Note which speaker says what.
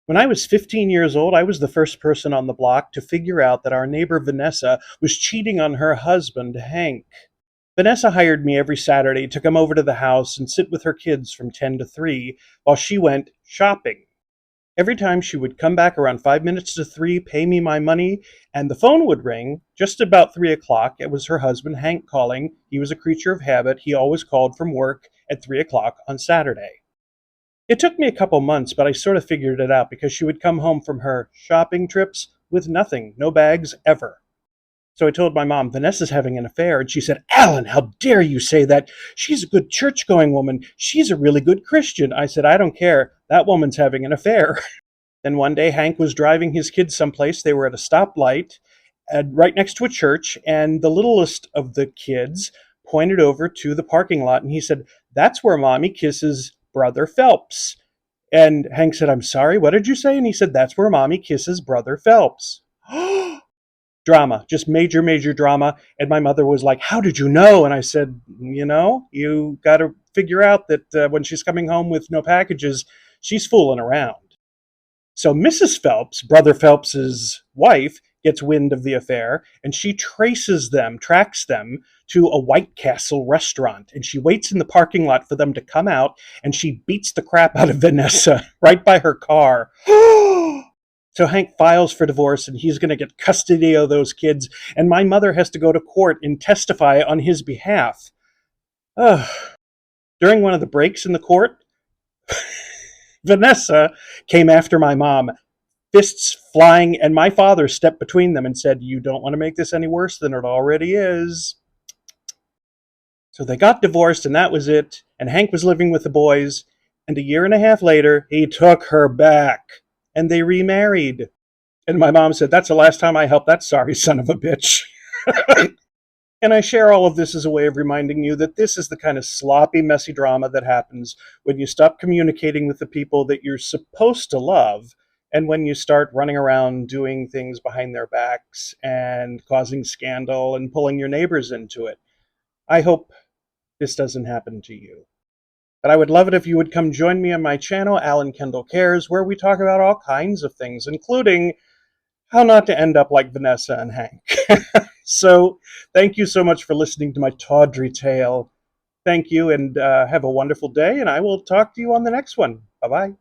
Speaker 1: When I was 15 years old, I was the first person on the block to figure out that our neighbor Vanessa was cheating on her husband, Hank. Vanessa hired me every Saturday to come over to the house and sit with her kids from 10 to 3 while she went shopping. Every time she would come back around 5 minutes to 3, pay me my money, and the phone would ring just about 3 o'clock. It was her husband, Hank, calling. He was a creature of habit. He always called from work at 3 o'clock on Saturday. It took me a couple months, but I sort of figured it out because she would come home from her shopping trips with nothing, no bags, ever. So I told my mom, Vanessa's having an affair, and she said, Alan, how dare you say that? She's a good church-going woman. She's a really good Christian. I said, I don't care. That woman's having an affair. Then one day, Hank was driving his kids someplace. They were at a stoplight right next to a church, and the littlest of the kids pointed over to the parking lot, and he said, That's where Mommy kisses Brother Phelps. And Hank said, I'm sorry, what did you say? And he said, That's where Mommy kisses Brother Phelps. Drama, just major, major drama. And my mother was like, How did you know? And I said, you got to figure out that when she's coming home with no packages, she's fooling around. So Mrs. Phelps, Brother Phelps's wife, gets wind of the affair, and she tracks them to a White Castle restaurant, and she waits in the parking lot for them to come out, and she beats the crap out of Vanessa right by her car. So Hank files for divorce, and he's going to get custody of those kids, and my mother has to go to court and testify on his behalf. During one of the breaks in the court, Vanessa came after my mom, fists flying, and my father stepped between them and said, You don't want to make this any worse than it already is. So they got divorced, and that was it. And Hank was living with the boys, and a year and a half later, he took her back, and they remarried. And my mom said, That's the last time I helped that sorry son of a bitch. And I share all of this as a way of reminding you that this is the kind of sloppy, messy drama that happens when you stop communicating with the people that you're supposed to love, and when you start running around doing things behind their backs and causing scandal and pulling your neighbors into it. I hope this doesn't happen to you. But I would love it if you would come join me on my channel, Alan Kendall Cares, where we talk about all kinds of things, including how not to end up like Vanessa and Hank. So thank you so much for listening to my tawdry tale. Thank you, and have a wonderful day, and I will talk to you on the next one. Bye-bye.